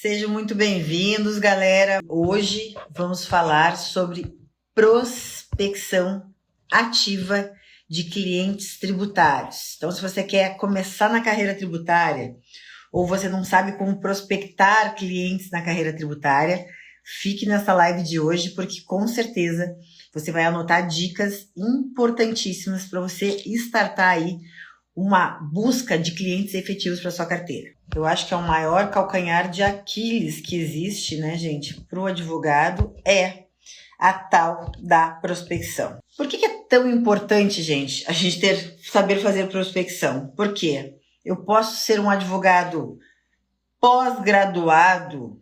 Sejam muito bem-vindos, galera. Hoje vamos falar sobre prospecção ativa de clientes tributários. Então, se você quer começar na carreira tributária ou você não sabe como prospectar clientes na carreira tributária, fique nessa live de hoje, porque com certeza você vai anotar dicas importantíssimas para você startar aí uma busca de clientes efetivos para sua carteira. Eu acho que é o maior calcanhar de Aquiles que existe, né, gente, para o advogado, é a tal da prospecção. Por que é tão importante, gente, a gente saber fazer prospecção? Por quê? Eu posso ser um advogado pós-graduado,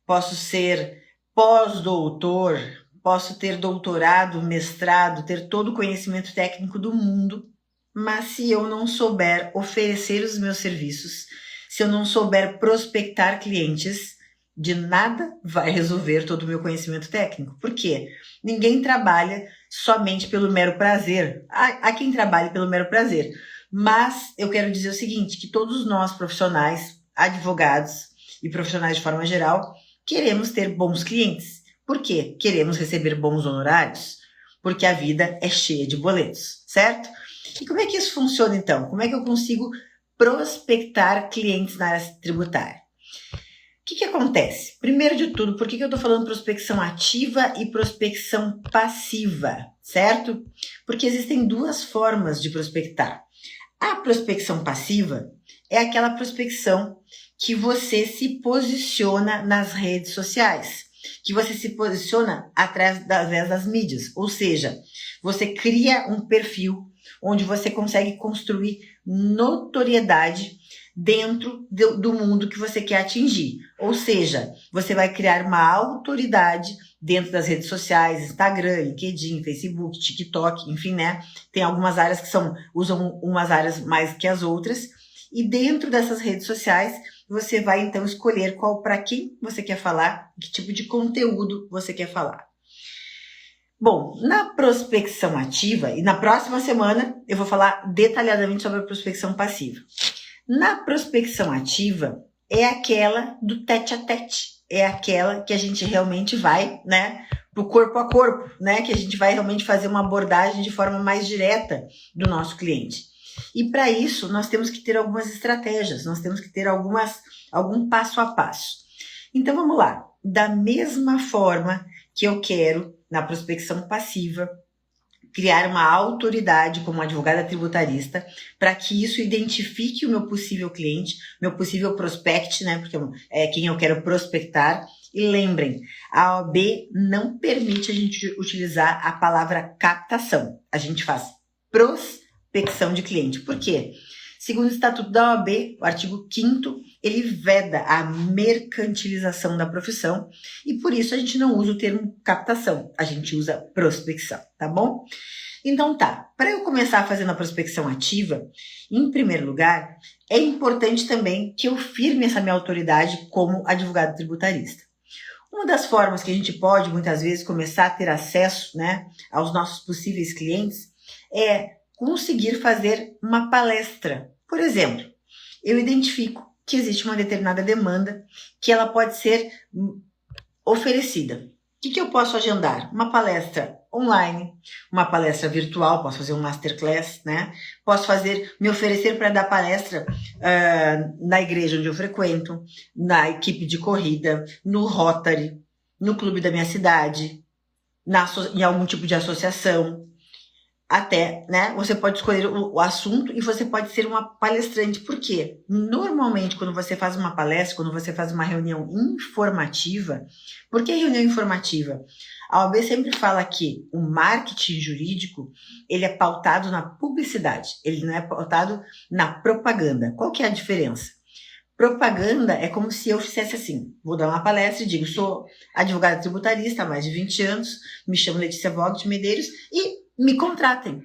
posso ser pós-doutor, posso ter doutorado, mestrado, ter todo o conhecimento técnico do mundo, mas se eu não souber oferecer os meus serviços, se eu não souber prospectar clientes, de nada vai resolver todo o meu conhecimento técnico. Por quê? Ninguém trabalha somente pelo mero prazer. Há quem trabalhe pelo mero prazer. Mas eu quero dizer o seguinte, que todos nós profissionais, advogados e profissionais de forma geral, queremos ter bons clientes. Por quê? Queremos receber bons honorários? Porque a vida é cheia de boletos, certo? E como é que isso funciona então? Como é que eu consigo prospectar clientes na área tributária? O que acontece? Primeiro de tudo, por que eu estou falando prospecção ativa e prospecção passiva, certo? Porque existem duas formas de prospectar. A prospecção passiva é aquela prospecção que você se posiciona nas redes sociais, que você se posiciona através das mídias, ou seja, você cria um perfil onde você consegue construir notoriedade dentro do mundo que você quer atingir. Ou seja, você vai criar uma autoridade dentro das redes sociais, Instagram, LinkedIn, Facebook, TikTok, enfim, né? Tem algumas áreas que usam umas áreas mais que as outras. E dentro dessas redes sociais, você vai então escolher para quem você quer falar, que tipo de conteúdo você quer falar. Bom, na prospecção ativa, e na próxima semana eu vou falar detalhadamente sobre a prospecção passiva. Na prospecção ativa é aquela do tete a tete, é aquela que a gente realmente vai, né, pro corpo a corpo, né, que a gente vai realmente fazer uma abordagem de forma mais direta do nosso cliente. E para isso nós temos que ter algumas estratégias, nós temos que ter algum passo a passo. Então vamos lá, da mesma forma que eu quero, na prospecção passiva, criar uma autoridade como advogada tributarista para que isso identifique o meu possível cliente, meu possível prospect, né? Porque é quem eu quero prospectar. E lembrem, a OAB não permite a gente utilizar a palavra captação. A gente faz prospecção de cliente. Por quê? Segundo o Estatuto da OAB, o artigo 5º, ele veda a mercantilização da profissão e por isso a gente não usa o termo captação, a gente usa prospecção, tá bom? Então tá, para eu começar fazendo a prospecção ativa, em primeiro lugar, é importante também que eu firme essa minha autoridade como advogado tributarista. Uma das formas que a gente pode, muitas vezes, começar a ter acesso, né, aos nossos possíveis clientes é conseguir fazer uma palestra. Por exemplo, eu identifico que existe uma determinada demanda que ela pode ser oferecida. O que eu posso agendar? Uma palestra online, uma palestra virtual, posso fazer um masterclass, né? Posso me oferecer para dar palestra na igreja onde eu frequento, na equipe de corrida, no Rotary, no clube da minha cidade, em algum tipo de associação. Até, né, você pode escolher o assunto e você pode ser uma palestrante. Por quê? Normalmente, quando você faz uma palestra, quando você faz uma reunião informativa, por que reunião informativa? A OAB sempre fala que o marketing jurídico, ele é pautado na publicidade, ele não é pautado na propaganda. Qual que é a diferença? Propaganda é como se eu fizesse assim, vou dar uma palestra e digo, sou advogada tributarista há mais de 20 anos, me chamo Letícia Vogt Medeiros e me contratem.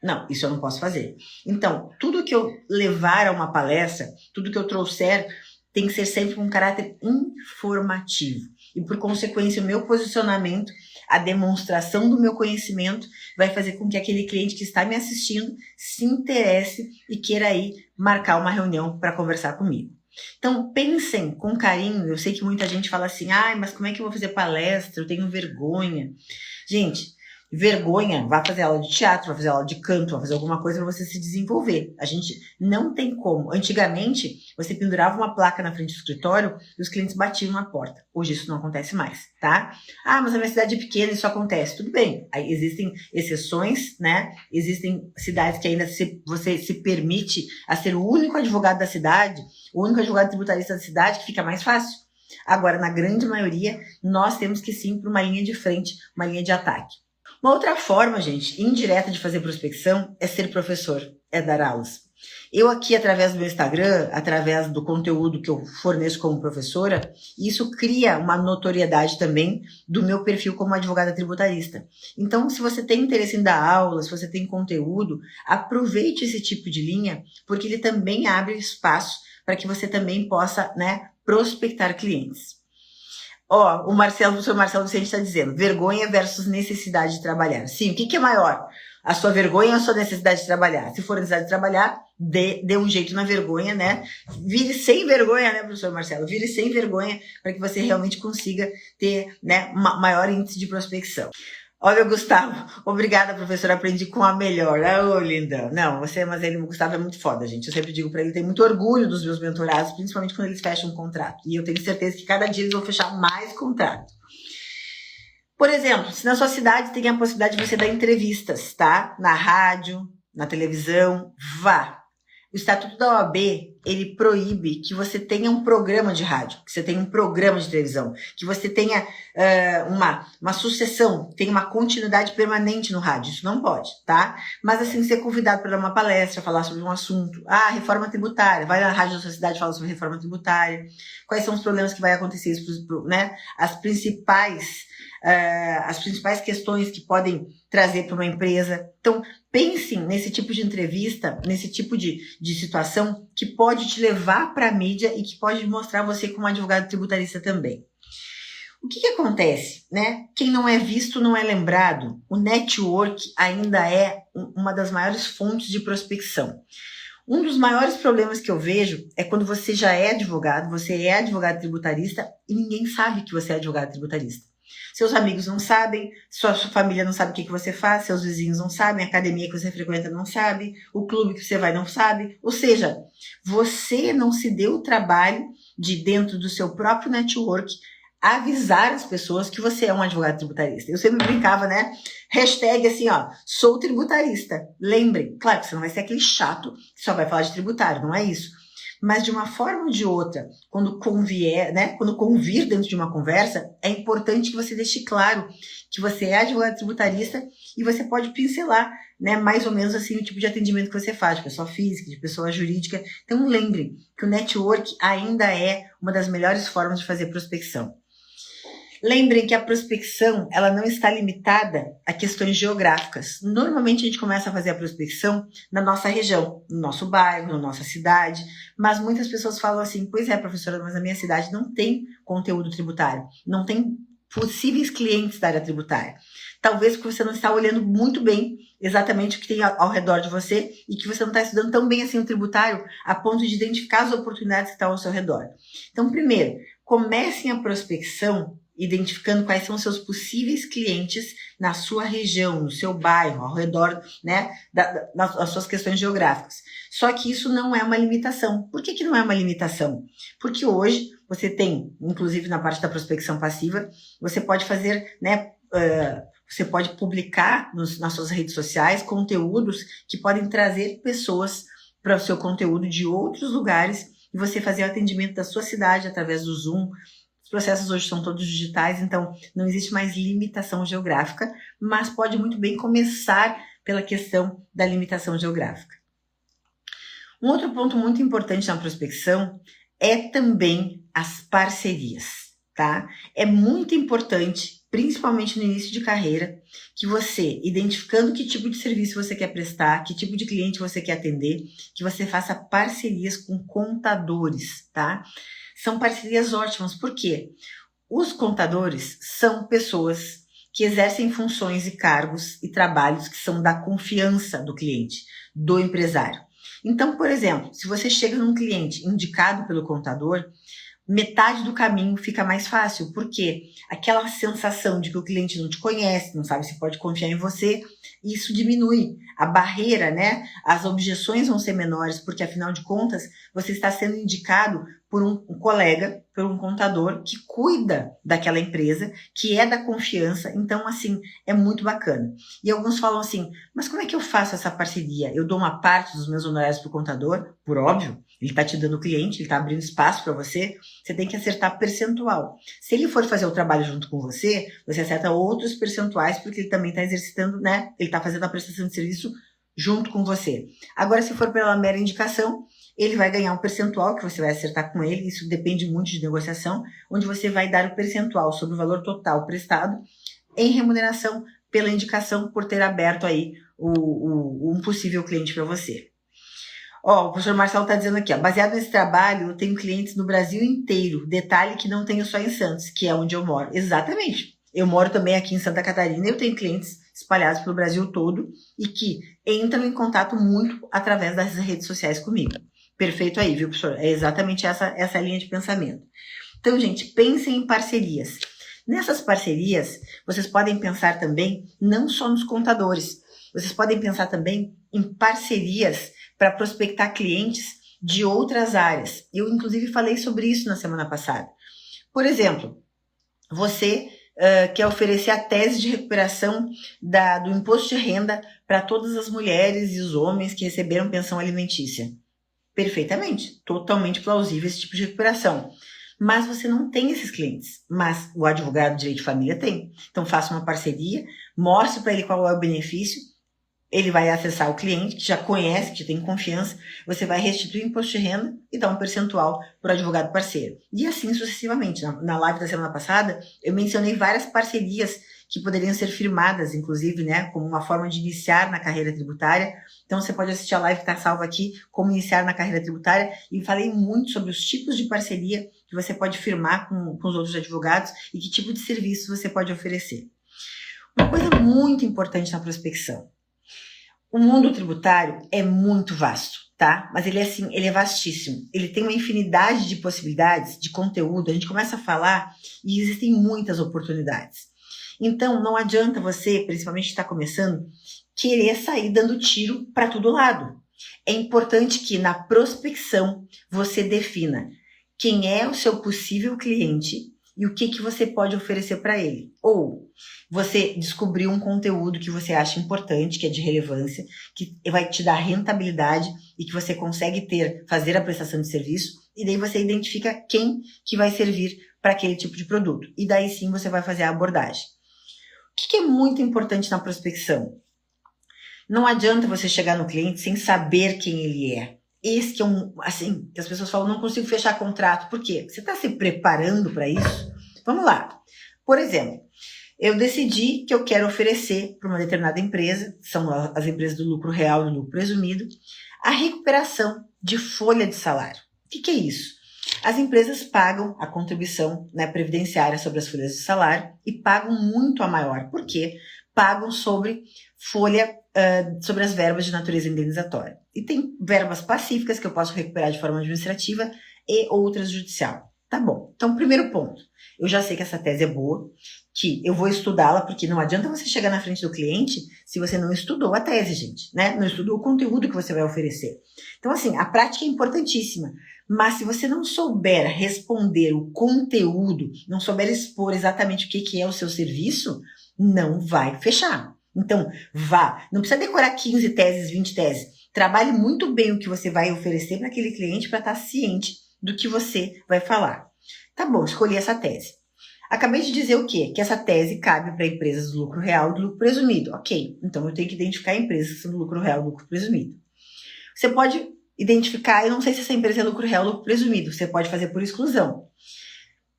Não, isso eu não posso fazer. Então, tudo que eu levar a uma palestra, tudo que eu trouxer, tem que ser sempre com caráter informativo. E, por consequência, o meu posicionamento, a demonstração do meu conhecimento vai fazer com que aquele cliente que está me assistindo se interesse e queira aí marcar uma reunião para conversar comigo. Então, pensem com carinho. Eu sei que muita gente fala assim, ai, mas como é que eu vou fazer palestra? Eu tenho vergonha. Gente, vergonha, vá fazer aula de teatro, vai fazer aula de canto, vai fazer alguma coisa para você se desenvolver. A gente não tem como. Antigamente, você pendurava uma placa na frente do escritório e os clientes batiam na porta. Hoje isso não acontece mais, tá? Ah, mas a minha cidade é pequena e isso acontece. Tudo bem. Aí existem exceções, né? Existem cidades que ainda você se permite a ser o único advogado da cidade, o único advogado tributarista da cidade, que fica mais fácil. Agora, na grande maioria, nós temos que sim para uma linha de frente, uma linha de ataque. Uma outra forma, gente, indireta de fazer prospecção é ser professor, é dar aulas. Eu aqui, através do meu Instagram, através do conteúdo que eu forneço como professora, isso cria uma notoriedade também do meu perfil como advogada tributarista. Então, se você tem interesse em dar aula, se você tem conteúdo, aproveite esse tipo de linha, porque ele também abre espaço para que você também possa, né, prospectar clientes. Ó, o professor Marcelo Vicente está dizendo, vergonha versus necessidade de trabalhar. Sim, o que é maior? A sua vergonha ou a sua necessidade de trabalhar? Se for necessidade de trabalhar, dê um jeito na vergonha, né? Vire sem vergonha, né, professor Marcelo? Vire sem vergonha para que você realmente consiga ter, né, maior índice de prospecção. Olha, Gustavo, obrigada, professora, aprendi com a melhor. Ô, linda. Não, o Gustavo é muito foda, gente. Eu sempre digo para ele, tem muito orgulho dos meus mentorados, principalmente quando eles fecham um contrato. E eu tenho certeza que cada dia eles vão fechar mais contrato. Por exemplo, se na sua cidade tem a possibilidade de você dar entrevistas, tá? Na rádio, na televisão, vá. O Estatuto da OAB, ele proíbe que você tenha um programa de rádio, que você tenha um programa de televisão, que você tenha uma sucessão, tenha uma continuidade permanente no rádio. Isso não pode, tá? Mas assim, ser convidado para dar uma palestra, falar sobre um assunto. Ah, reforma tributária. Vai na rádio da sua cidade falar sobre reforma tributária. Quais são os problemas que vai acontecer, né? As principais questões que podem trazer para uma empresa. Então, pensem nesse tipo de entrevista, nesse tipo de situação que pode te levar para a mídia e que pode mostrar você como advogado tributarista também. O que acontece, né? Quem não é visto não é lembrado. O network ainda é uma das maiores fontes de prospecção. Um dos maiores problemas que eu vejo é quando você já é advogado, você é advogado tributarista e ninguém sabe que você é advogado tributarista. Seus amigos não sabem, sua família não sabe o que você faz, seus vizinhos não sabem, a academia que você frequenta não sabe, o clube que você vai não sabe. Ou seja, você não se deu o trabalho de, dentro do seu próprio network, avisar as pessoas que você é um advogado tributarista. Eu sempre brincava, né? Hashtag assim, ó, sou tributarista. Lembrem, claro que você não vai ser aquele chato que só vai falar de tributário, não é isso. Mas de uma forma ou de outra, quando convier, né, quando convir dentro de uma conversa, é importante que você deixe claro que você é advogado tributarista e você pode pincelar, né, mais ou menos assim o tipo de atendimento que você faz, de pessoa física, de pessoa jurídica. Então lembrem que o network ainda é uma das melhores formas de fazer prospecção. Lembrem que a prospecção, ela não está limitada a questões geográficas. Normalmente a gente começa a fazer a prospecção na nossa região, no nosso bairro, na nossa cidade, mas muitas pessoas falam assim, pois é, professora, mas a minha cidade não tem conteúdo tributário, não tem possíveis clientes da área tributária. Talvez porque você não está olhando muito bem exatamente o que tem ao redor de você e que você não está estudando tão bem assim o tributário a ponto de identificar as oportunidades que estão ao seu redor. Então, primeiro, comecem a prospecção identificando quais são os seus possíveis clientes na sua região, no seu bairro, ao redor, né, das suas questões geográficas. Só que isso não é uma limitação. Por que não é uma limitação? Porque hoje você tem, inclusive na parte da prospecção passiva, você pode fazer, né, você pode publicar nas suas redes sociais conteúdos que podem trazer pessoas para o seu conteúdo de outros lugares e você fazer o atendimento da sua cidade através do Zoom. Os processos hoje são todos digitais, então não existe mais limitação geográfica, mas pode muito bem começar pela questão da limitação geográfica. Um outro ponto muito importante na prospecção é também as parcerias, tá? É muito importante, principalmente no início de carreira, que você, identificando que tipo de serviço você quer prestar, que tipo de cliente você quer atender, que você faça parcerias com contadores, tá? São parcerias ótimas, por quê? Os contadores são pessoas que exercem funções e cargos e trabalhos que são da confiança do cliente, do empresário. Então, por exemplo, se você chega num cliente indicado pelo contador, metade do caminho fica mais fácil, porque aquela sensação de que o cliente não te conhece, não sabe se pode confiar em você, isso diminui a barreira, né? As objeções vão ser menores, porque afinal de contas, você está sendo indicado por um colega, por um contador que cuida daquela empresa, que é da confiança. Então, assim, é muito bacana. E alguns falam assim, mas como é que eu faço essa parceria? Eu dou uma parte dos meus honorários para o contador? Por óbvio, ele está te dando cliente, ele está abrindo espaço para você, você tem que acertar percentual. Se ele for fazer o trabalho junto com você, você acerta outros percentuais, porque ele também está exercitando, né? Ele está fazendo a prestação de serviço junto com você. Agora, se for pela mera indicação, ele vai ganhar um percentual que você vai acertar com ele, isso depende muito de negociação, onde você vai dar o percentual sobre o valor total prestado em remuneração pela indicação por ter aberto aí um possível cliente para você. Ó, o professor Marcelo está dizendo aqui, ó, baseado nesse trabalho, eu tenho clientes no Brasil inteiro. Detalhe que não tenho só em Santos, que é onde eu moro. Exatamente. Eu moro também aqui em Santa Catarina, eu tenho clientes espalhados pelo Brasil todo e que entram em contato muito através das redes sociais comigo. Perfeito aí, viu, professor? É exatamente essa linha de pensamento. Então, gente, pensem em parcerias. Nessas parcerias, vocês podem pensar também não só nos contadores, vocês podem pensar também em parcerias para prospectar clientes de outras áreas. Eu, inclusive, falei sobre isso na semana passada. Por exemplo, você quer oferecer a tese de recuperação do imposto de renda para todas as mulheres e os homens que receberam pensão alimentícia. Perfeitamente, totalmente plausível esse tipo de recuperação. Mas você não tem esses clientes, mas o advogado de direito de família tem. Então faça uma parceria, mostre para ele qual é o benefício, ele vai acessar o cliente, que já conhece, que tem confiança, você vai restituir o imposto de renda e dar um percentual para o advogado parceiro. E assim sucessivamente. Na live da semana passada, eu mencionei várias parcerias que poderiam ser firmadas, inclusive, né, como uma forma de iniciar na carreira tributária. Então, você pode assistir a live que está salva aqui, como iniciar na carreira tributária, e falei muito sobre os tipos de parceria que você pode firmar com os outros advogados e que tipo de serviço você pode oferecer. Uma coisa muito importante na prospecção. O mundo tributário é muito vasto, tá? Mas ele é vastíssimo. Ele tem uma infinidade de possibilidades, de conteúdo. A gente começa a falar e existem muitas oportunidades. Então, não adianta você, principalmente que está começando, querer sair dando tiro para todo lado. É importante que na prospecção você defina quem é o seu possível cliente e o que você pode oferecer para ele. Ou você descobriu um conteúdo que você acha importante, que é de relevância, que vai te dar rentabilidade e que você consegue fazer a prestação de serviço, e daí você identifica quem que vai servir para aquele tipo de produto. E daí sim você vai fazer a abordagem. O que é muito importante na prospecção? Não adianta você chegar no cliente sem saber quem ele é. Esse que é que as pessoas falam, não consigo fechar contrato. Por quê? Você está se preparando para isso? Vamos lá. Por exemplo, eu decidi que eu quero oferecer para uma determinada empresa, são as empresas do lucro real e do lucro presumido, a recuperação de folha de salário. O que é isso? As empresas pagam a contribuição, né, previdenciária sobre as folhas de salário e pagam muito a maior. Por quê? Pagam sobre sobre as verbas de natureza indenizatória. E tem verbas pacíficas que eu posso recuperar de forma administrativa e outras judicial. Tá bom. Então, primeiro ponto. Eu já sei que essa tese é boa, que eu vou estudá-la, porque não adianta você chegar na frente do cliente se você não estudou a tese, gente, né? Não estudou o conteúdo que você vai oferecer. Então, assim, a prática é importantíssima, mas se você não souber responder o conteúdo, não souber expor exatamente o que é o seu serviço, não vai fechar. Então, vá. Não precisa decorar 15 teses, 20 teses. Trabalhe muito bem o que você vai oferecer para aquele cliente para estar ciente do que você vai falar. Tá bom, escolhi essa tese. Acabei de dizer o quê? Que essa tese cabe para empresas do lucro real e do lucro presumido. Ok, então eu tenho que identificar empresas que são do lucro real e do lucro presumido. Você pode identificar, eu não sei se essa empresa é lucro real ou lucro presumido, você pode fazer por exclusão.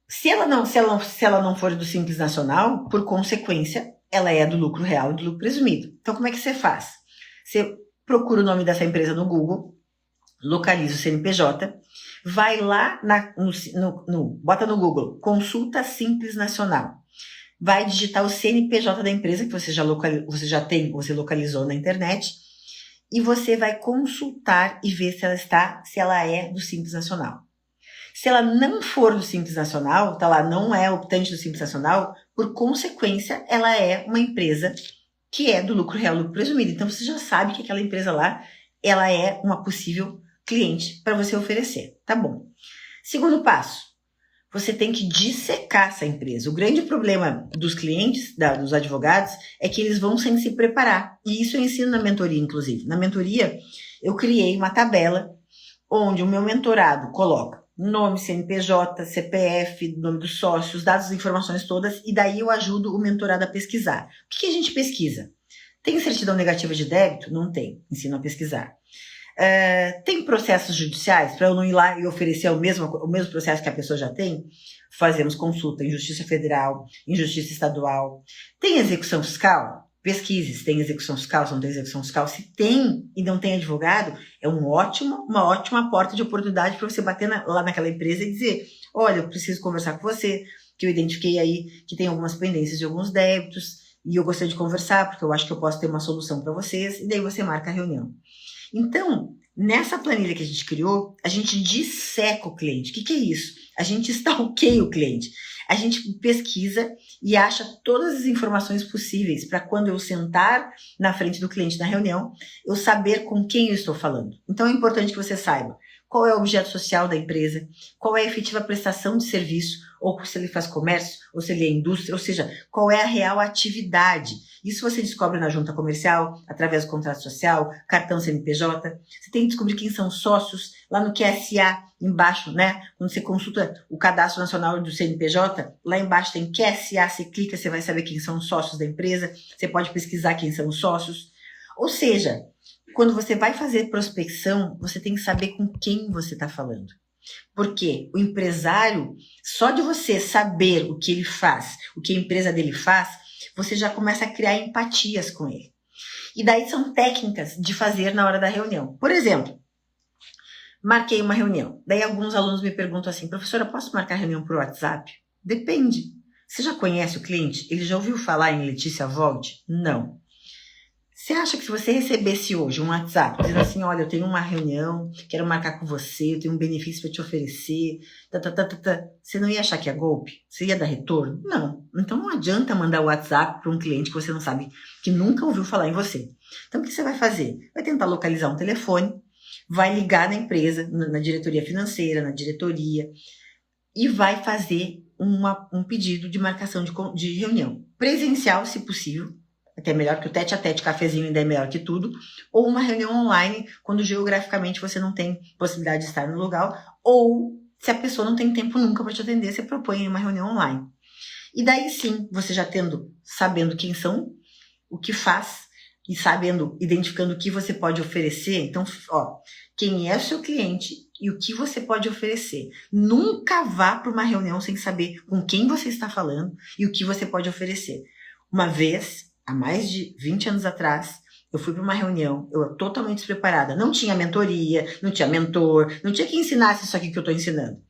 Se ela não for do Simples Nacional, por consequência, ela é do lucro real e do lucro presumido. Então, como é que você faz? Você procura o nome dessa empresa no Google, localiza o CNPJ, vai lá, bota no Google, Consulta Simples Nacional. Vai digitar o CNPJ da empresa que você já localizou na internet e você vai consultar e ver se ela é do Simples Nacional. Se ela não for do Simples Nacional, tá lá, não é optante do Simples Nacional, por consequência, ela é uma empresa que é do lucro real, lucro presumido. Então, você já sabe que aquela empresa lá, ela é uma possível cliente para você oferecer. Tá bom. Segundo passo, você tem que dissecar essa empresa. O grande problema dos clientes, dos advogados, é que eles vão sem se preparar. E isso eu ensino na mentoria, inclusive. Na mentoria, eu criei uma tabela onde o meu mentorado coloca nome, CNPJ, CPF, nome do sócio, os dados, as informações todas, e daí eu ajudo o mentorado a pesquisar. O que a gente pesquisa? Tem certidão negativa de débito? Não tem. Ensino a pesquisar. Tem processos judiciais para eu não ir lá e oferecer o mesmo processo que a pessoa já tem? Fazemos consulta em Justiça Federal, em Justiça Estadual. Tem execução fiscal? Pesquise se tem execução fiscal, se não tem execução fiscal. Se tem e não tem advogado, é uma ótima porta de oportunidade para você bater lá naquela empresa e dizer: olha, eu preciso conversar com você, que eu identifiquei aí que tem algumas pendências de alguns débitos e eu gostaria de conversar porque eu acho que eu posso ter uma solução para vocês, e daí você marca a reunião. Então, nessa planilha que a gente criou, a gente disseca o cliente. O que é isso? A gente stalkeia o cliente. A gente pesquisa e acha todas as informações possíveis para quando eu sentar na frente do cliente na reunião, eu saber com quem eu estou falando. Então, é importante que você saiba qual é o objeto social da empresa, qual é a efetiva prestação de serviço, ou se ele faz comércio, ou se ele é indústria, ou seja, qual é a real atividade. Isso você descobre na junta comercial, através do contrato social, cartão CNPJ. Você tem que descobrir quem são sócios, lá no QSA, embaixo, né? Quando você consulta o cadastro nacional do CNPJ, lá embaixo tem QSA, você clica, você vai saber quem são os sócios da empresa, você pode pesquisar quem são os sócios. Ou seja, quando você vai fazer prospecção, você tem que saber com quem você está falando. Porque o empresário, só de você saber o que ele faz, o que a empresa dele faz, você já começa a criar empatias com ele. E daí são técnicas de fazer na hora da reunião. Por exemplo, marquei uma reunião. Daí alguns alunos me perguntam assim: professora, posso marcar reunião por WhatsApp? Depende. Você já conhece o cliente? Ele já ouviu falar em Letícia Vogt? Não. Você acha que se você recebesse hoje um WhatsApp dizendo assim: olha, eu tenho uma reunião, quero marcar com você, eu tenho um benefício para te oferecer, você não ia achar que é golpe? Você ia dar retorno? Não. Então não adianta mandar o WhatsApp para um cliente que você não sabe, que nunca ouviu falar em você. Então o que você vai fazer? Vai tentar localizar um telefone, vai ligar na empresa, na diretoria financeira, na diretoria, e vai fazer um pedido de marcação de reunião. Presencial, se possível, até melhor que o tete a tete, cafezinho ainda é melhor que tudo, ou uma reunião online, quando geograficamente você não tem possibilidade de estar no lugar, ou se a pessoa não tem tempo nunca para te atender, você propõe uma reunião online. E daí sim, você já sabendo quem são, o que faz, e identificando o que você pode oferecer, então, quem é o seu cliente e o que você pode oferecer. Nunca vá para uma reunião sem saber com quem você está falando e o que você pode oferecer. Uma vez, há mais de 20 anos atrás, eu fui para uma reunião, eu totalmente despreparada, não tinha mentoria, não tinha mentor, não tinha quem ensinasse isso aqui que eu estou ensinando.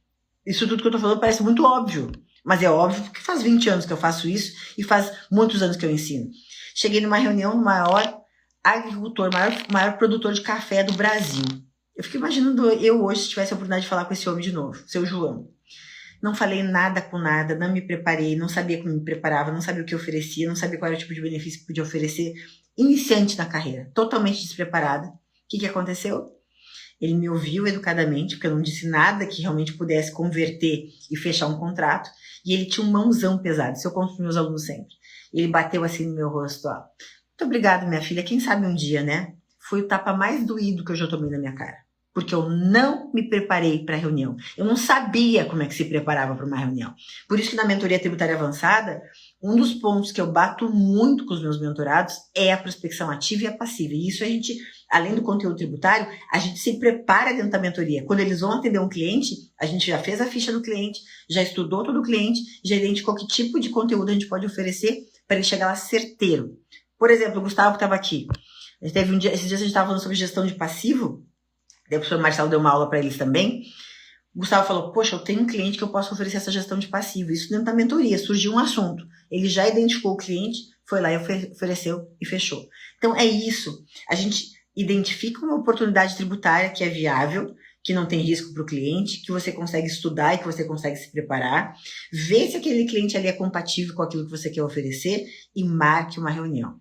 Isso tudo que eu estou falando parece muito óbvio, mas é óbvio porque faz 20 anos que eu faço isso e faz muitos anos que eu ensino. Cheguei numa reunião no maior agricultor, maior produtor de café do Brasil. Eu fico imaginando eu hoje, se tivesse a oportunidade de falar com esse homem de novo, seu João. Não falei nada com nada, não me preparei, não sabia como me preparava, não sabia o que oferecia, não sabia qual era o tipo de benefício que podia oferecer. Iniciante na carreira, totalmente despreparada. O que aconteceu? Ele me ouviu educadamente, porque eu não disse nada que realmente pudesse converter e fechar um contrato. E ele tinha um mãozão pesado, isso eu conto para meus alunos sempre. Ele bateu assim no meu rosto, ó. Muito obrigada, minha filha, quem sabe um dia, né? Foi o tapa mais doído que eu já tomei na minha cara. Porque eu não me preparei para a reunião. Eu não sabia como é que se preparava para uma reunião. Por isso que na mentoria tributária avançada, um dos pontos que eu bato muito com os meus mentorados é a prospecção ativa e a passiva. E isso a gente, além do conteúdo tributário, a gente se prepara dentro da mentoria. Quando eles vão atender um cliente, a gente já fez a ficha do cliente, já estudou todo o cliente, já identificou que tipo de conteúdo a gente pode oferecer para ele chegar lá certeiro. Por exemplo, o Gustavo que estava aqui. Teve esses dias a gente estava falando sobre gestão de passivo. Daí o professor Marcelo deu uma aula para eles também. O Gustavo falou: poxa, eu tenho um cliente que eu posso oferecer essa gestão de passivo. Isso dentro da mentoria, surgiu um assunto. Ele já identificou o cliente, foi lá e ofereceu e fechou. Então é isso. A gente Identifica uma oportunidade tributária que é viável, que não tem risco para o cliente, que você consegue estudar e que você consegue se preparar, vê se aquele cliente ali é compatível com aquilo que você quer oferecer e marque uma reunião.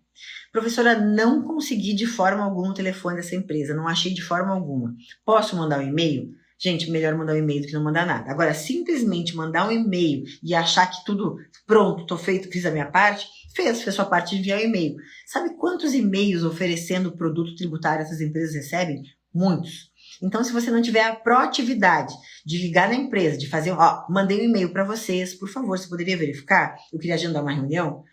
Professora, não consegui de forma alguma o telefone dessa empresa, não achei de forma alguma. Posso mandar um e-mail? Gente, melhor mandar um e-mail do que não mandar nada. Agora, simplesmente mandar um e-mail e achar que tudo pronto, tô feito, fiz a minha parte, fez sua parte de enviar um e-mail. Sabe quantos e-mails oferecendo produto tributário essas empresas recebem? Muitos. Então, se você não tiver a proatividade de ligar na empresa, de fazer, mandei um e-mail para vocês, por favor, você poderia verificar? Eu queria agendar uma reunião,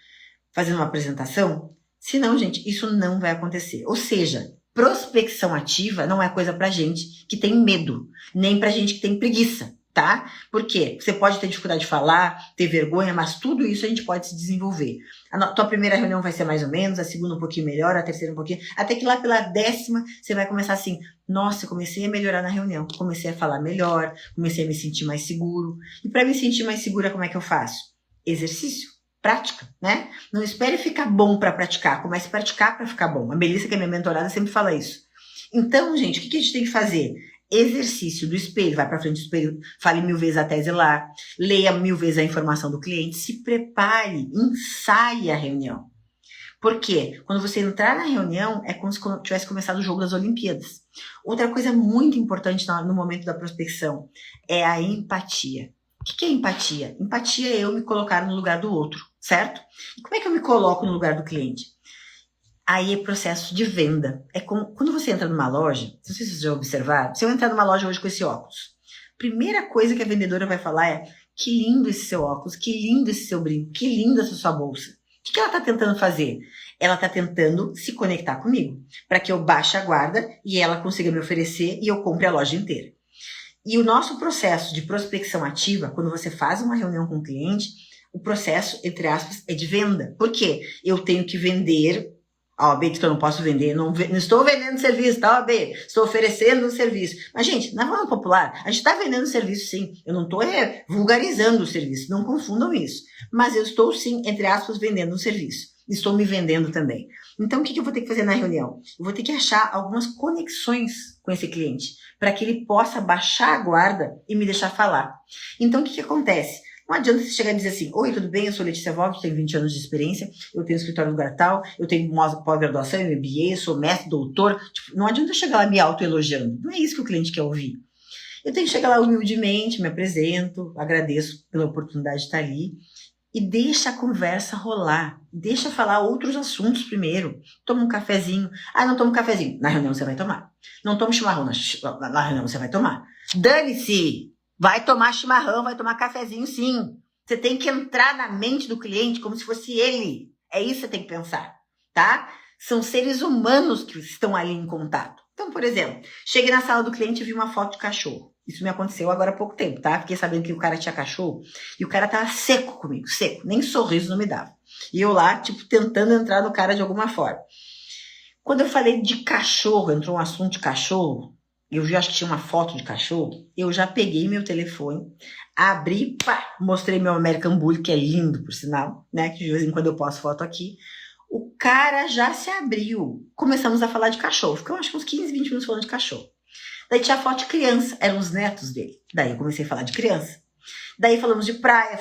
fazendo uma apresentação. Se não, gente, isso não vai acontecer. Ou seja, prospecção ativa não é coisa pra gente que tem medo, nem pra gente que tem preguiça, tá? Por quê? Você pode ter dificuldade de falar, ter vergonha, mas tudo isso a gente pode se desenvolver. A tua primeira reunião vai ser mais ou menos, a segunda um pouquinho melhor, a terceira um pouquinho, até que lá pela 10ª você vai começar assim, nossa, eu comecei a melhorar na reunião, comecei a falar melhor, comecei a me sentir mais seguro. E para me sentir mais segura, como é que eu faço? Exercício. Prática, né? Não espere ficar bom para praticar, comece a praticar para ficar bom. A Melissa, que é minha mentorada, sempre fala isso. Então, gente, o que a gente tem que fazer? Exercício do espelho, vai para frente do espelho, fale 1000 vezes a tese lá, leia 1000 vezes a informação do cliente, se prepare, ensaie a reunião. Por quê? Quando você entrar na reunião, é como se tivesse começado o jogo das Olimpíadas. Outra coisa muito importante no momento da prospecção é a empatia. O que é empatia? Empatia é eu me colocar no lugar do outro, certo? E como é que eu me coloco no lugar do cliente? Aí é processo de venda. É como quando você entra numa loja, não sei se vocês já observaram, se eu entrar numa loja hoje com esse óculos, primeira coisa que a vendedora vai falar é: que lindo esse seu óculos, que lindo esse seu brinco, que linda essa sua bolsa. O que ela está tentando fazer? Ela está tentando se conectar comigo, para que eu baixe a guarda e ela consiga me oferecer e eu compre a loja inteira. E o nosso processo de prospecção ativa, quando você faz uma reunião com o cliente, o processo, entre aspas, é de venda. Por quê? Eu tenho que vender a OAB que eu não posso vender, não estou vendendo serviço, tá, OAB? Estou oferecendo um serviço. Mas, gente, na forma popular, a gente está vendendo serviço, sim. Eu não estou vulgarizando o serviço, não confundam isso. Mas eu estou, sim, entre aspas, vendendo um serviço. Estou me vendendo também. Então, o que eu vou ter que fazer na reunião? Eu vou ter que achar algumas conexões com esse cliente, para que ele possa baixar a guarda e me deixar falar. Então, o que acontece? Não adianta você chegar e dizer assim: oi, tudo bem? Eu sou Letícia Vogt, tenho 20 anos de experiência, eu tenho escritório no lugar tal, eu tenho pós-graduação, MBA, sou mestre, doutor. Não adianta eu chegar lá me autoelogiando. Não é isso que o cliente quer ouvir. Eu tenho que chegar lá humildemente, me apresento, agradeço pela oportunidade de estar ali e deixa a conversa rolar. Deixa falar outros assuntos primeiro. Toma um cafezinho. Ah, não tomo cafezinho. Na reunião você vai tomar. Não toma chimarrão. Na reunião você vai tomar. Dane-se! Vai tomar chimarrão, vai tomar cafezinho, sim. Você tem que entrar na mente do cliente como se fosse ele. É isso que você tem que pensar, tá? São seres humanos que estão ali em contato. Então, por exemplo, cheguei na sala do cliente e vi uma foto de cachorro. Isso me aconteceu agora há pouco tempo, tá? Fiquei sabendo que o cara tinha cachorro e o cara tava seco comigo, seco. Nem sorriso não me dava. E eu lá, tentando entrar no cara de alguma forma. Quando eu falei de cachorro, entrou um assunto de cachorro, eu já acho que tinha uma foto de cachorro, eu já peguei meu telefone, abri, pá, mostrei meu American Bully, que é lindo, por sinal, né? Que de vez em quando eu posto foto aqui. O cara já se abriu. Começamos a falar de cachorro. Ficamos acho que uns 15, 20 minutos falando de cachorro. Daí tinha foto de criança, eram os netos dele. Daí eu comecei a falar de criança. Daí falamos de praia,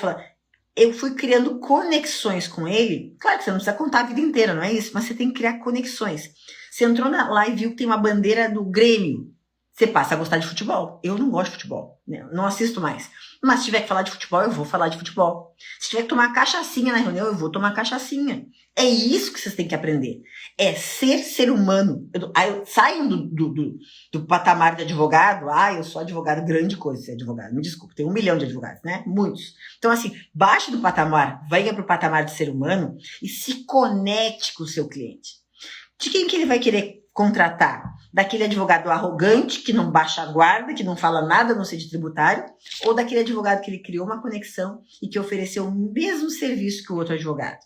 eu fui criando conexões com ele. Claro que você não precisa contar a vida inteira, não é isso? Mas você tem que criar conexões. Você entrou lá e viu que tem uma bandeira do Grêmio. Você passa a gostar de futebol. Eu não gosto de futebol, né? Não assisto mais. Mas se tiver que falar de futebol, eu vou falar de futebol. Se tiver que tomar cachaçinha na reunião, eu vou tomar cachaçinha. É isso que vocês têm que aprender. É ser humano. Saiam do patamar de advogado. Eu sou advogado, grande coisa ser advogado. Me desculpe, tem 1 milhão de advogados, né? Muitos. Então, assim, baixe do patamar, venha para o patamar de ser humano e se conecte com o seu cliente. De quem que ele vai querer contratar? Daquele advogado arrogante, que não baixa a guarda, que não fala nada no seio tributário, ou daquele advogado que ele criou uma conexão e que ofereceu o mesmo serviço que o outro advogado?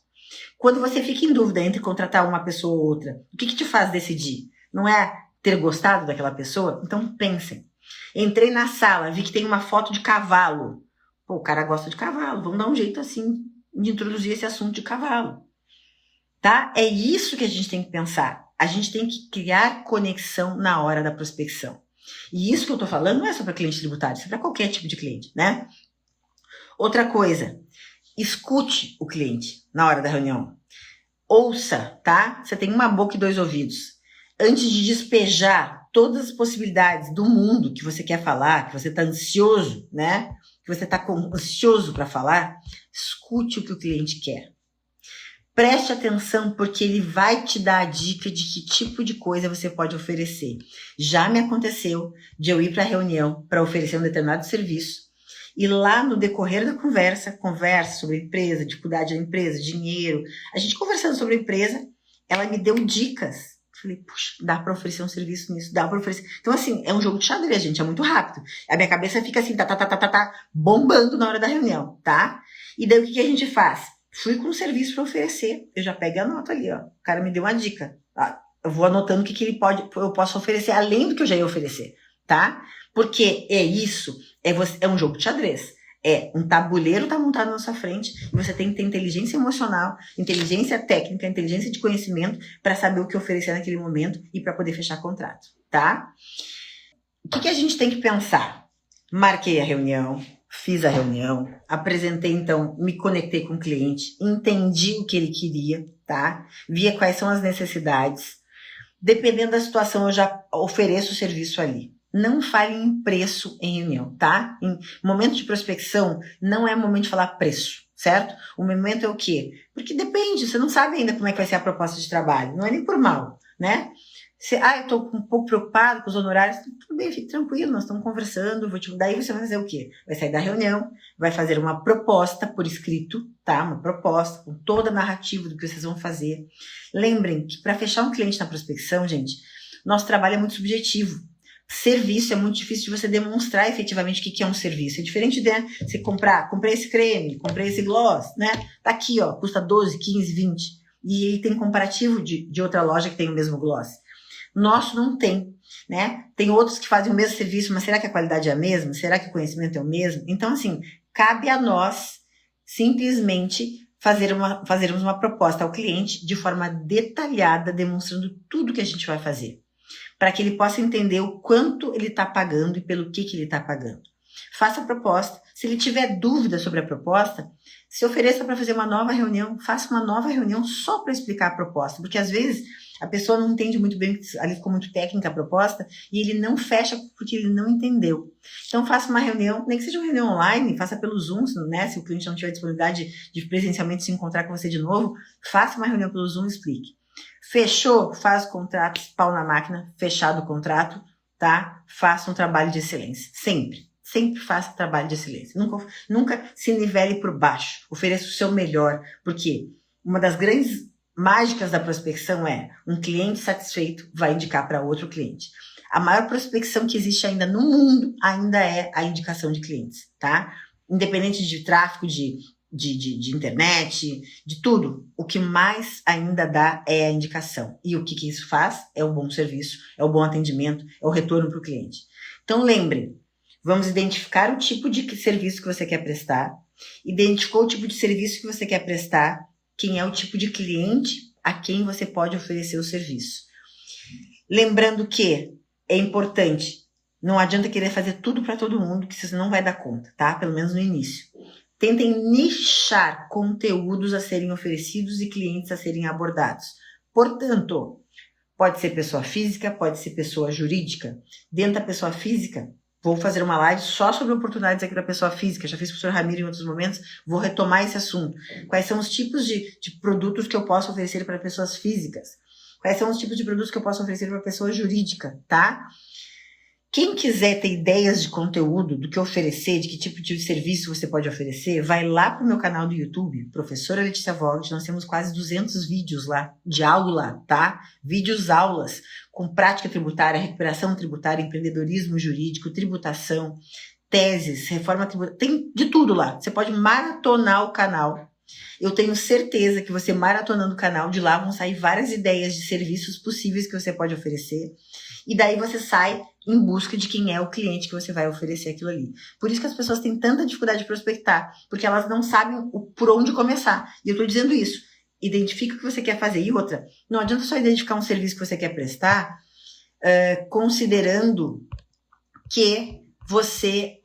Quando você fica em dúvida entre contratar uma pessoa ou outra, o que te faz decidir? Não é ter gostado daquela pessoa? Então pensem. Entrei na sala, vi que tem uma foto de cavalo. Pô, o cara gosta de cavalo, vamos dar um jeito assim de introduzir esse assunto de cavalo. Tá? É isso que a gente tem que pensar. A gente tem que criar conexão na hora da prospecção. E isso que eu tô falando não é só para cliente tributário, isso é para qualquer tipo de cliente, né? Outra coisa, escute o cliente na hora da reunião. Ouça, tá? Você tem uma boca e 2 ouvidos. Antes de despejar todas as possibilidades do mundo que você quer falar, que você está ansioso, né? Que você está ansioso para falar, escute o que o cliente quer. Preste atenção, porque ele vai te dar a dica de que tipo de coisa você pode oferecer. Já me aconteceu de eu ir para a reunião para oferecer um determinado serviço e lá no decorrer da conversa sobre empresa, dificuldade da empresa, dinheiro, a gente conversando sobre a empresa, ela me deu dicas. Falei, puxa, dá para oferecer um serviço nisso, dá para oferecer. Então, assim, é um jogo de xadrez, gente, é muito rápido. A minha cabeça fica assim, bombando na hora da reunião, tá? E daí o que a gente faz? Fui com um serviço para oferecer, eu já pego a nota ali, ó. O cara me deu uma dica, tá? Eu vou anotando o que eu posso oferecer além do que eu já ia oferecer, tá? Porque é isso, é um jogo de xadrez. É um tabuleiro tá montado na sua frente e você tem que ter inteligência emocional, inteligência técnica, inteligência de conhecimento para saber o que oferecer naquele momento e para poder fechar contrato, tá? O que a gente tem que pensar? Marquei a reunião, fiz a reunião, apresentei, então, me conectei com o cliente, entendi o que ele queria, tá? Via quais são as necessidades. Dependendo da situação, eu já ofereço o serviço ali. Não fale em preço em reunião, tá? Em momento de prospecção, não é momento de falar preço, certo? O momento é o quê? Porque depende, você não sabe ainda como é que vai ser a proposta de trabalho. Não é nem por mal, né? Eu tô um pouco preocupado com os honorários. Tudo bem, fique tranquilo, nós estamos conversando. Daí você vai fazer o quê? Vai sair da reunião, vai fazer uma proposta por escrito, tá? Uma proposta com toda a narrativa do que vocês vão fazer. Lembrem que para fechar um cliente na prospecção, gente, nosso trabalho é muito subjetivo. Serviço é muito difícil de você demonstrar efetivamente o que é um serviço. É diferente de você comprei esse creme, comprei esse gloss, né? Tá aqui, ó, custa 12, 15, 20. E aí tem comparativo de outra loja que tem o mesmo gloss. Nosso não tem, né? Tem outros que fazem o mesmo serviço, mas será que a qualidade é a mesma? Será que o conhecimento é o mesmo? Então, assim, cabe a nós simplesmente fazermos uma proposta ao cliente de forma detalhada, demonstrando tudo que a gente vai fazer, para que ele possa entender o quanto ele está pagando e pelo que ele está pagando. Faça a proposta. Se ele tiver dúvida sobre a proposta, se ofereça para fazer uma nova reunião, faça uma nova reunião só para explicar a proposta, porque às vezes a pessoa não entende muito bem, ali ficou muito técnica a proposta, e ele não fecha porque ele não entendeu. Então faça uma reunião, nem que seja uma reunião online, faça pelo Zoom, né? Se o cliente não tiver disponibilidade de presencialmente se encontrar com você de novo, faça uma reunião pelo Zoom e explique. Fechou? Faz o contrato, pau na máquina, fechado o contrato, tá? Faça um trabalho de excelência, sempre faça trabalho de excelência, nunca se nivele por baixo, ofereça o seu melhor, porque uma das grandes mágicas da prospecção é um cliente satisfeito vai indicar para outro cliente. A maior prospecção que existe ainda no mundo ainda é a indicação de clientes, tá? Independente de tráfego, de internet, de tudo, o que mais ainda dá é a indicação. E o que isso faz? É o bom serviço, é o bom atendimento, é o retorno para o cliente. Então lembre, vamos identificar o tipo de serviço que você quer prestar, identificou o tipo de serviço que você quer prestar, quem é o tipo de cliente a quem você pode oferecer o serviço. Lembrando que é importante, não adianta querer fazer tudo para todo mundo, que você não vai dar conta, tá? Pelo menos no início. Tentem nichar conteúdos a serem oferecidos e clientes a serem abordados. Portanto, pode ser pessoa física, pode ser pessoa jurídica. Dentro da pessoa física, vou fazer uma live só sobre oportunidades aqui da pessoa física. Já fiz com o Sr. Ramiro em outros momentos. Vou retomar esse assunto. Quais são os tipos de produtos que eu posso oferecer para pessoas físicas? Quais são os tipos de produtos que eu posso oferecer para pessoa jurídica, tá? Quem quiser ter ideias de conteúdo, do que oferecer, de que tipo de serviço você pode oferecer, vai lá pro meu canal do YouTube, Professora Letícia Vogt. Nós temos quase 200 vídeos lá, de aula, tá? Vídeos aulas, com prática tributária, recuperação tributária, empreendedorismo jurídico, tributação, teses, reforma tributária, tem de tudo lá. Você pode maratonar o canal. Eu tenho certeza que você maratonando o canal, de lá vão sair várias ideias de serviços possíveis que você pode oferecer. E daí você sai em busca de quem é o cliente que você vai oferecer aquilo ali. Por isso que as pessoas têm tanta dificuldade de prospectar, porque elas não sabem por onde começar. E eu estou dizendo isso. Identifica o que você quer fazer. E outra, não adianta só identificar um serviço que você quer prestar, considerando que você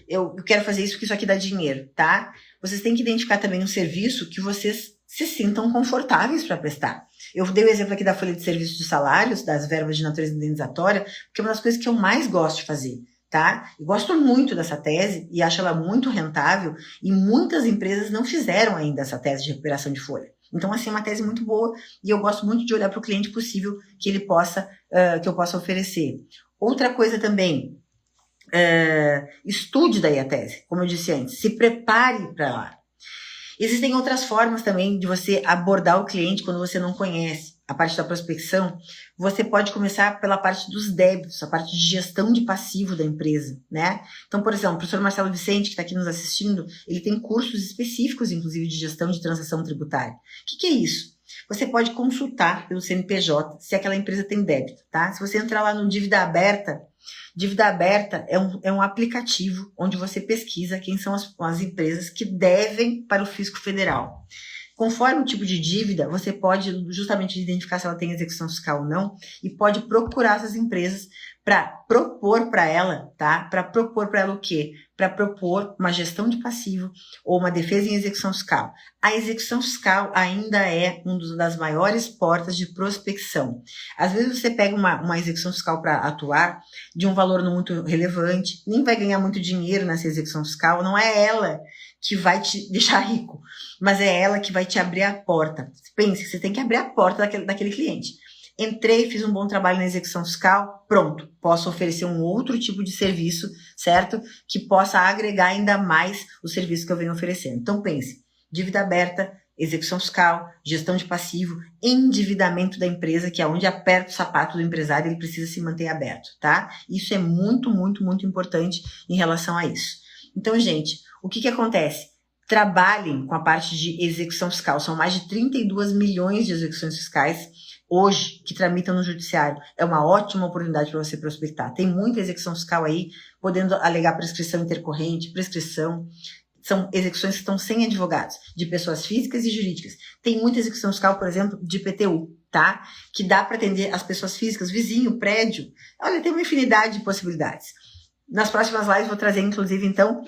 eu quero fazer isso porque isso aqui dá dinheiro, tá? Vocês têm que identificar também um serviço que vocês se sintam confortáveis para prestar. Eu dei o exemplo aqui da folha de serviço de salários, das verbas de natureza indenizatória, porque é uma das coisas que eu mais gosto de fazer, tá? Eu gosto muito dessa tese e acho ela muito rentável, e muitas empresas não fizeram ainda essa tese de recuperação de folha. Então, assim, é uma tese muito boa e eu gosto muito de olhar para o cliente possível que ele possa, que eu possa oferecer. Outra coisa também, estude daí a tese, como eu disse antes, se prepare para lá. Existem outras formas também de você abordar o cliente quando você não conhece. A parte da prospecção, você pode começar pela parte dos débitos, a parte de gestão de passivo da empresa, né? Então, por exemplo, o professor Marcelo Vicente, que está aqui nos assistindo, ele tem cursos específicos, inclusive, de gestão de transação tributária. O que é isso? Você pode consultar pelo CNPJ se aquela empresa tem débito, tá? Se você entrar lá no Dívida Aberta é um aplicativo onde você pesquisa quem são as empresas que devem para o fisco federal. Conforme o tipo de dívida, você pode justamente identificar se ela tem execução fiscal ou não e pode procurar essas empresas para propor para ela, tá? Para propor para ela o quê? Para propor uma gestão de passivo ou uma defesa em execução fiscal. A execução fiscal ainda é uma das maiores portas de prospecção. Às vezes você pega uma execução fiscal para atuar de um valor não muito relevante, nem vai ganhar muito dinheiro nessa execução fiscal, não é ela que vai te deixar rico, mas é ela que vai te abrir a porta. Pense, você tem que abrir a porta daquele cliente. Entrei, fiz um bom trabalho na execução fiscal, pronto, posso oferecer um outro tipo de serviço, certo? Que possa agregar ainda mais o serviço que eu venho oferecendo. Então pense, dívida aberta, execução fiscal, gestão de passivo, endividamento da empresa, que é onde aperta o sapato do empresário, ele precisa se manter aberto, tá? Isso é muito, muito, muito importante em relação a isso. Então, gente, o que acontece? Trabalhem com a parte de execução fiscal. São mais de 32 milhões de execuções fiscais hoje que tramitam no judiciário. É uma ótima oportunidade para você prospectar. Tem muita execução fiscal aí, podendo alegar prescrição intercorrente, prescrição. São execuções que estão sem advogados, de pessoas físicas e jurídicas. Tem muita execução fiscal, por exemplo, de IPTU, tá? Que dá para atender as pessoas físicas, vizinho, prédio. Olha, tem uma infinidade de possibilidades. Nas próximas lives vou trazer, inclusive, então,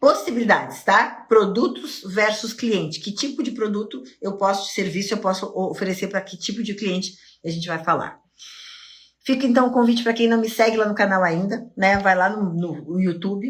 possibilidades, tá? Produtos versus cliente. Que tipo de produto eu posso, de serviço eu posso oferecer para que tipo de cliente a gente vai falar. Fica então o convite para quem não me segue lá no canal ainda, né? Vai lá no YouTube.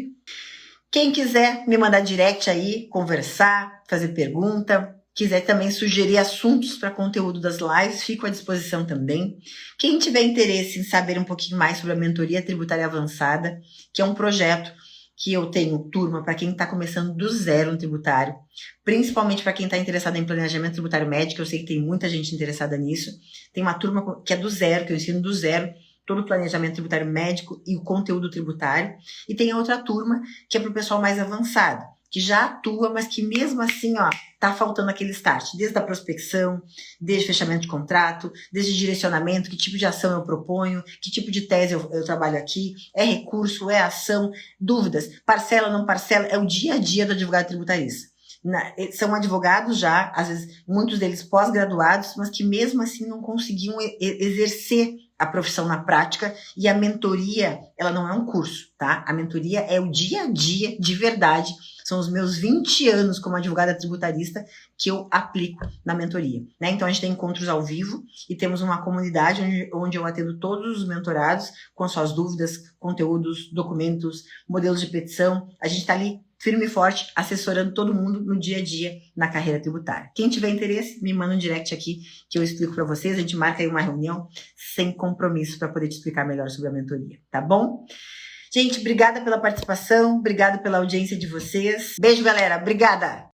Quem quiser me mandar direct aí, conversar, fazer pergunta, quiser também sugerir assuntos para conteúdo das lives, fico à disposição também. Quem tiver interesse em saber um pouquinho mais sobre a Mentoria Tributária Avançada, que é um projeto que eu tenho turma para quem está começando do zero no tributário, principalmente para quem está interessado em planejamento tributário médico, eu sei que tem muita gente interessada nisso. Tem uma turma que é do zero, que eu ensino do zero, todo o planejamento tributário médico e o conteúdo tributário. E tem a outra turma que é para o pessoal mais avançado, que já atua, mas que mesmo assim, ó, tá faltando aquele start, desde a prospecção, desde fechamento de contrato, desde direcionamento, que tipo de ação eu proponho, que tipo de tese eu trabalho aqui, é recurso, é ação, dúvidas, parcela, não parcela, é o dia a dia do advogado tributarista. São advogados já, às vezes, muitos deles pós-graduados, mas que mesmo assim não conseguiam exercer a profissão na prática, e a mentoria, ela não é um curso, tá? A mentoria é o dia a dia de verdade. São os meus 20 anos como advogada tributarista que eu aplico na mentoria, né? Então a gente tem encontros ao vivo e temos uma comunidade onde eu atendo todos os mentorados com suas dúvidas, conteúdos, documentos, modelos de petição. A gente está ali firme e forte, assessorando todo mundo no dia a dia na carreira tributária. Quem tiver interesse, me manda um direct aqui que eu explico para vocês. A gente marca aí uma reunião sem compromisso para poder te explicar melhor sobre a mentoria, tá bom? Gente, obrigada pela participação, obrigada pela audiência de vocês. Beijo, galera. Obrigada!